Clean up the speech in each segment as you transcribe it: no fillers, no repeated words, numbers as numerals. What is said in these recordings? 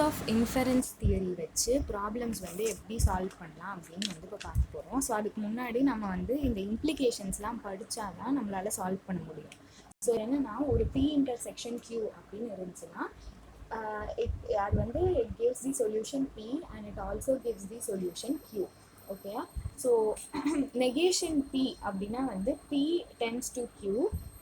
Of inference theory வச்சு problems வந்து எப்படி சால்வ் பண்ணலாம் அப்படின்னு வந்து இப்போ பார்க்க போகிறோம். ஸோ அதுக்கு முன்னாடி நம்ம வந்து இந்த இம்ப்ளிகேஷன்ஸ்லாம் படித்தா தான் நம்மளால் சால்வ் பண்ண முடியும். ஸோ என்னென்னா ஒரு P இன்டர்செக்ஷன் Q அப்படின்னு இருந்துச்சுன்னா அது வந்து it gives the solution P and it also gives the solution Q. ஓகேயா? ஸோ நெகேஷன் P அப்படின்னா வந்து P டென்ஸ் டு Q,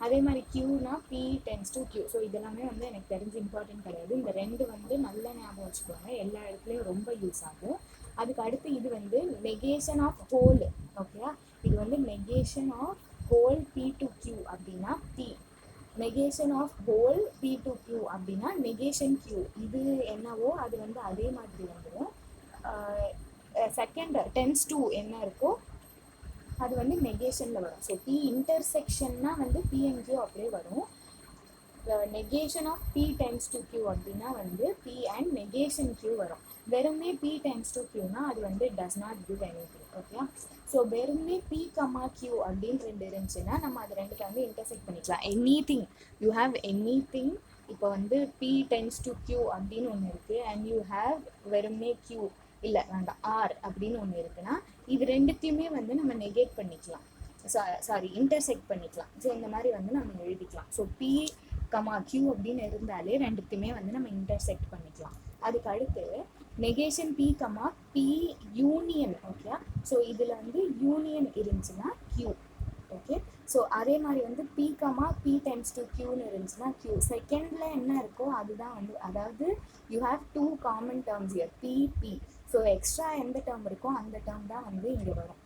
அதே மாதிரி Qனா P tends to Q. So இதெல்லாமே வந்து எனக்கு தெரிஞ்சு இம்பார்ட்டன்ட் கிடையாது. இந்த ரெண்டு வந்து நல்ல ஞாபகம் வச்சுக்கோங்க, எல்லா இடத்துலையும் ரொம்ப யூஸ் ஆகும். அதுக்கு அடுத்து இது வந்து நெகேஷன் ஆஃப் ஹோல். ஓகேயா? இது வந்து negation of whole P to Q அப்படின்னா P, negation of whole P to Q அப்படின்னா நெகேஷன் Q. இது என்னவோ அது வந்து அதே மாதிரி வந்துடும். செகண்ட் டென்ஸ் டு என்ன இருக்கோ அது வந்து நெகேஷனில் வரும். ஸோ P இன்டர்செக்ஷன்னா வந்து P and Q அப்படியே வரும். Negation of P tends to Q அப்படின்னா வந்து P அண்ட் நெகேஷன் Q வரும். வெறுமே P டென்ஸ் டு Qனா அது வந்து does not give anything. Okay? So வெறுமே P, Q அப்படின்னு ரெண்டு இருந்துச்சுன்னா நம்ம அது ரெண்டுக்கு வந்து இன்டர்செக்ட் பண்ணிக்கலாம். Anything you have anything. இப்போ வந்து P டென்ஸ் டு Q அப்படின்னு ஒன்று இருக்குது அண்ட் யூ ஹாவ் வெறுமே Q இல்லை வேண்டாம் R அப்படின்னு ஒன்று இருக்குன்னா இது ரெண்டுத்தையுமே வந்து நம்ம நெகேட் பண்ணிக்கலாம், சாரி இன்டர்செக்ட் பண்ணிக்கலாம். ஸோ இந்த மாதிரி வந்து நம்ம எழுதிக்கலாம். ஸோ P, Q அப்படின்னு இருந்தாலே ரெண்டுத்தையுமே வந்து நம்ம இன்டர்செக்ட் பண்ணிக்கலாம். அதுக்கு அடுத்து negation P, P union. Okay? So இதில் வந்து யூனியன் இருந்துச்சுன்னா Q. ஓகே? ஸோ அதே மாதிரி வந்து P, P டென்ஸ் டு Qன்னு இருந்துச்சுன்னா Q. செகண்டில் என்ன இருக்கோ அதுதான் வந்து, அதாவது you have two common terms here, P. So extra எந்த டேர்ம் இருக்கோ அந்த டேர்ம் தான் வந்து இங்கே வரும்.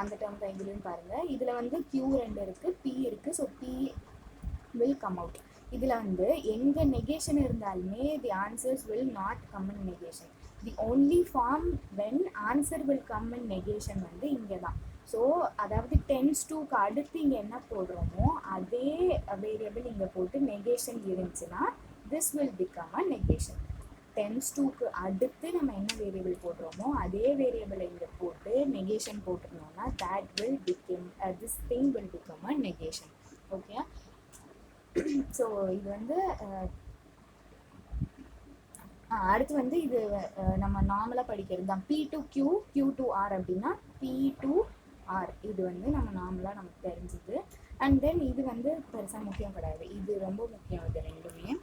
அந்த டேர்ம் தான் இதுலேயும் பாருங்கள். இதில் வந்து Q ரெண்டு இருக்குது, P இருக்குது. So P will come out. இதில் வந்து எங்கே நெகேஷன் இருந்தாலுமே the answers will not come in negation. The only form when answer will come in negation வந்து இங்கே தான். ஸோ அதாவது டென்ஸ் டூக்கு அடுத்து இங்கே என்ன போடுறோமோ அதே வேரியபிள் இங்கே போட்டு நெகேஷன் இருந்துச்சுன்னா this will become a negation. Tends டூக்கு அடுத்து நம்ம என்ன வேரியபிள் போடுறோமோ அதே வேரியபிளை இங்கே போட்டு நெகேஷன் போட்டுருந்தோம்னா that will become this thing will become a negation. Okay? So இது வந்து அடுத்து வந்து இது நம்ம நார்மலாக படிக்கிறது தான். P to Q, Q to R அப்படின்னா P to R. இது வந்து நம்ம நார்மலாக நமக்கு தெரிஞ்சுது. அண்ட் தென் இது வந்து பெருசாக முக்கியம் கிடையாது, இது ரொம்ப முக்கியம் இது ரெண்டுமே.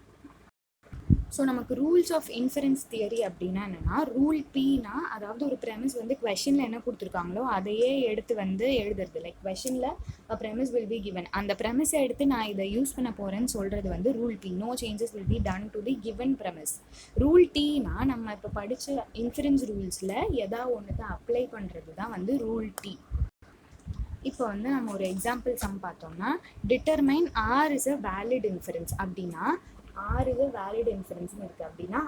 ஸோ நமக்கு ரூல்ஸ் ஆஃப் இன்ஃபரன்ஸ் தியரி அப்படின்னா என்னென்னா, ரூல் Pனா அதாவது ஒரு ப்ரெமிஸ் வந்து கொஷனில் என்ன கொடுத்துருக்காங்களோ அதையே எடுத்து வந்து எழுதுறது. லைக் கொஷனில் ப்ரெமிஸ் வில் பி கிவன், அந்த ப்ரெமிஸை எடுத்து நான் இதை யூஸ் பண்ண போகிறேன்னு சொல்கிறது வந்து rule P. No changes will be done to the given premise. Rule Tனா நம்ம இப்போ படித்த இன்ஃபரன்ஸ் ரூல்ஸில் எதாவது ஒன்று தான் அப்ளை பண்ணுறது தான் வந்து ரூல் T. இப்போ வந்து நம்ம ஒரு எக்ஸாம்பிள் சம் பார்த்தோம்னா, determine R is a valid inference அப்படின்னா R is a valid inference இருக்குது அப்படின்னா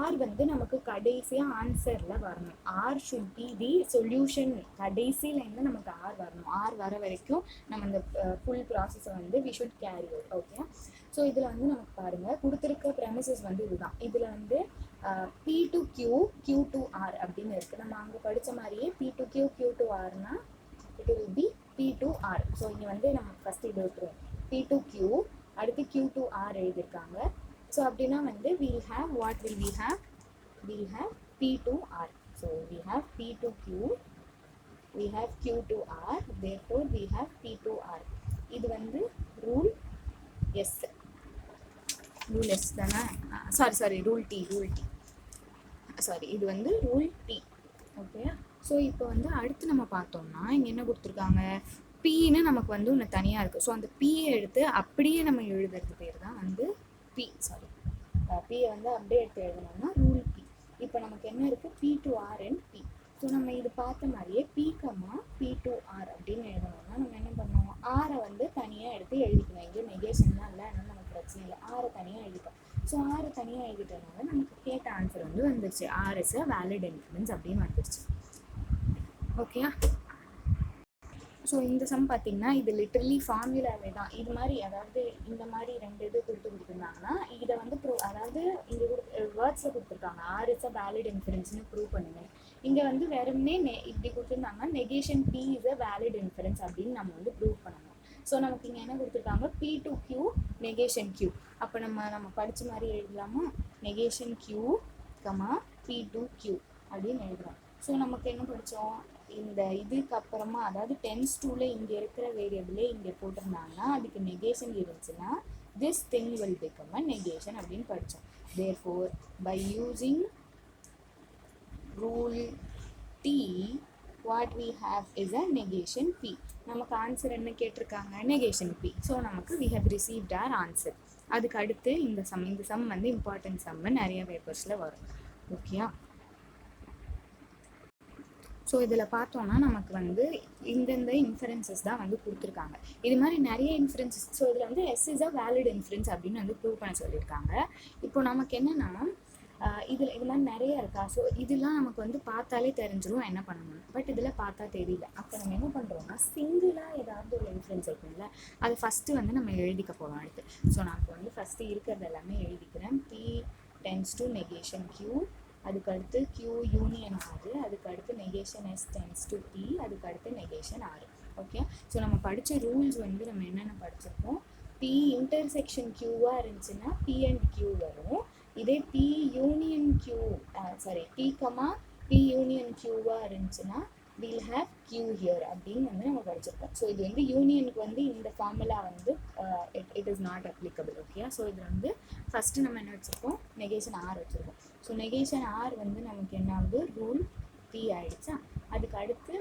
R வந்து நமக்கு கடைசியாக ஆன்சரில் வரணும். R should be the solution. கடைசியிலேருந்து நமக்கு R வரணும். R வர வரைக்கும் நம்ம இந்த ஃபுல் ப்ராசஸை வந்து we should carry out. Okay? So இதில் வந்து நமக்கு பாருங்கள் கொடுத்துருக்க ப்ரெமிசஸ் வந்து இதுதான். இதில் வந்து P to Q, Q to R அப்படின்னு இருக்குது. நம்ம அங்கே படித்த மாதிரியே P to Q, Q to Rனா it will be P to R. So இங்கே வந்து நம்ம ஃபஸ்ட் இது விட்டுருவோம். P to Q அடுத்து Q to R எழுதியிருக்காங்க. ஸோ அப்படின்னா வந்து we'll have what will we have? We'll have P to R. So we have P to Q, we have Q to R, therefore we have P to R. இது வந்து rule S. Rule S தானே? Sorry rule T. Sorry இது வந்து rule T. Okay? So இப்போ வந்து அடுத்து நம்ம பார்த்தோம்னா இங்கே என்ன கொடுத்துருக்காங்க, Pன்னு நமக்கு வந்து ஒன்று தனியாக இருக்குது. ஸோ அந்த Pயை எடுத்து அப்படியே நம்ம எழுதுறது பேர் தான் வந்து Pயை வந்து அப்படியே எடுத்து எழுதணும்னா ரூல் P. இப்போ நமக்கு என்ன இருக்குது, P to R and P. So நம்ம இது பார்த்த மாதிரியே P, P to R அப்படின்னு எழுதணும்னா நம்ம என்ன பண்ணுவோம், ஆரை வந்து தனியாக எடுத்து எழுதிக்கணும். இங்கே நெகேஷன்லாம் இல்லை, அதனால நமக்கு பிரச்சனை இல்லை, ஆரை தனியாக எழுதிட்டோம். ஸோ ஆரை தனியாக எழுதிட்டனால நமக்கு கேட்ட ஆன்சர் வந்து வந்துருச்சு, R is a valid inference அப்படின்னு வந்துருச்சு. ஓகே? ஸோ இந்த சம் பார்த்தீங்கன்னா இது லிட்டரலி ஃபார்முலாவே தான். இது மாதிரி அதாவது இந்த மாதிரி ரெண்டு இது கொடுத்துருந்தாங்கன்னா இதை வந்து அதாவது இங்கே வேர்ட்ஸில் கொடுத்துருக்காங்க R is a valid inferenceன்னு ப்ரூவ் பண்ணுங்க. இங்கே வந்து வெறும்னே இப்படி கொடுத்துருந்தாங்கன்னா negation P is a valid inference அப்படின்னு நம்ம வந்து ப்ரூவ் பண்ணணும். ஸோ நமக்கு இங்கே என்ன கொடுத்துருக்காங்க, P to Q, negation Q. அப்போ நம்ம படித்த மாதிரி எழுதலாமா, நெகேஷன் Q கமா P2Q அப்படின்னு எழுதுறோம். ஸோ நமக்கு என்ன படித்தோம், இந்த இதுக்கு அப்புறமா அதாவது டென்ஸ் டூவில் இங்கே இருக்கிற வேரியபிளே இங்கே போட்டிருந்தாங்கன்னா அதுக்கு நெகேஷன் இருந்துச்சுன்னா this thing will become a negation அப்படின்னு படித்தோம். Therefore by using rule T what we have is a negation P. நமக்கு ஆன்சர் என்ன கேட்டிருக்காங்க, நெகேஷன் P. ஸோ நமக்கு we have received our answer. அதுக்கு அடுத்து இந்த சம் வந்து இம்பார்ட்டன்ட் சம்மு நிறைய பேப்பர்ஸில் வரும். ஓகேயா? ஸோ இதில் பார்த்தோன்னா நமக்கு வந்து இந்தந்த இன்ஃபரன்சஸ் தான் வந்து கொடுத்துருக்காங்க. இது மாதிரி நிறைய இன்ஃபரன்சஸ். ஸோ இதில் வந்து S is a valid inference அப்படின்னு வந்து ப்ரூவ் பண்ண சொல்லியிருக்காங்க. இப்போ நமக்கு என்னென்னா இதில் இது மாதிரி நிறைய இருக்கா. ஸோ இதெல்லாம் நமக்கு வந்து பார்த்தாலே தெரிஞ்சிடும் என்ன பண்ணணும். பட் இதில் பார்த்தா தெரியல. அப்போ நம்ம என்ன பண்ணுறோம்னா சிங்கிளாக ஏதாவது ஒரு இன்ஃபரன்ஸ் இருக்கும்ல, அதை ஃபஸ்ட்டு வந்து நம்ம எழுதிக்க போகிறோம் அடுத்து. ஸோ நான் இப்போ வந்து ஃபஸ்ட்டு இருக்கிறது எல்லாமே எழுதிக்கிறேன். P tends to negation Q, அதுக்கு அடுத்து Q யூனியன் R, அதுக்கு அடுத்து negation S tends to P, அதுக்கு அடுத்து நெகேஷன் R. ஓகே. ஸோ நம்ம படித்த ரூல்ஸ் வந்து நம்ம என்னென்ன படிச்சிருக்கோம், P இன்டர்செக்ஷன் Qவாக இருந்துச்சுன்னா P and Q வரும். இதே P union Q P comma P union Qவாக இருந்துச்சுன்னா we'll have Q here அப்படின்னு வந்து நம்ம படிச்சிருக்கோம். ஸோ இது வந்து யூனியனுக்கு வந்து இந்த ஃபார்முலா வந்து it is not applicable. Okay. So இதில் வந்து ஃபஸ்ட்டு நம்ம என்ன வச்சுருக்கோம், நெகேஷன் R வச்சுருக்கோம். ஸோ நெகேஷன் R வந்து நமக்கு என்ன ஆகுது, ரூல் P ஆகிடுச்சா. அதுக்கு அடுத்து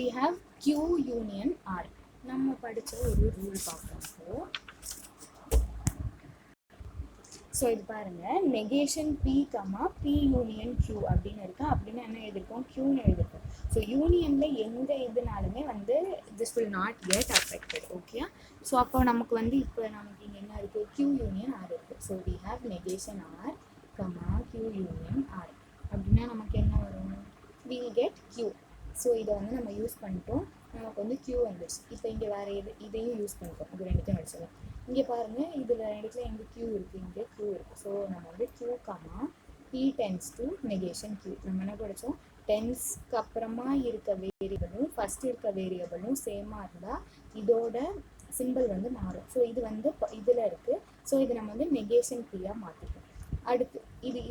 we have Q union R. நம்ம படித்த ஒரு ரூல் பார்ப்போம். ஸோ இது பாருங்கள், negation P comma P union Q அப்படின்னு இருக்கா. அப்படின்னு என்ன எழுதிருக்கோம், Qன்னு எழுதிருக்கோம். ஸோ யூனியனில் எந்த இதுனாலுமே வந்து this will not get affected. Okay. So அப்போ நமக்கு வந்து இப்போ நமக்கு இங்கே என்ன இருக்குது, Q யூனியன் R இருக்குது. So we have negation R comma Q union R அப்படின்னா நமக்கு என்ன வரும், வில் கெட் Q. ஸோ இதை வந்து நம்ம யூஸ் பண்ணிட்டோம், நமக்கு வந்து Q வந்துடுச்சு. இப்போ இங்கே வேறு இதையும் யூஸ் பண்ணிட்டோம். இது ரெண்டுத்தையும் அடிச்சிடலாம். இங்கே பாருங்கள், இதில் இடத்துல எங்கே Q இருக்குது, இங்கே Q இருக்குது. ஸோ நம்ம வந்து Q comma P tends to negation Q. நம்ம என்ன படித்தோம், டென்ஸ்க்கு அப்புறமா இருக்க வேரியபிளும் ஃபஸ்ட்டு இருக்க வேரியபிளும் சேமாக இருந்தால் இதோட சிம்பிள் வந்து மாறும். ஸோ இது வந்து இதில் இருக்குது. ஸோ இது நம்ம வந்து நெகேஷன் Pயாக மாற்றிப்போம். அடுத்து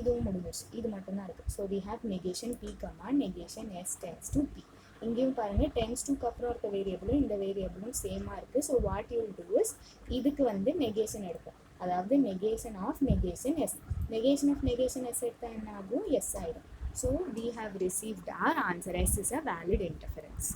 இதுவும் முடிஞ்சிச்சு, இது மட்டும்தான் இருக்குது. So we have negation P comma negation S tends to P. இங்கேயும் பாருங்கள், டென்ஸ் டூக்கு அப்புறம் இருக்க வேரியபிளும் இந்த வேரியபிளும் சேமாக இருக்குது. So what you will do is இதுக்கு வந்து நெகேஷன் எடுப்போம். அதாவது negation of negation S. Negation of negation S எடுத்தால் என்ன ஆகும், எஸ் ஆகிடும். So we have received our answer. S is a valid interference.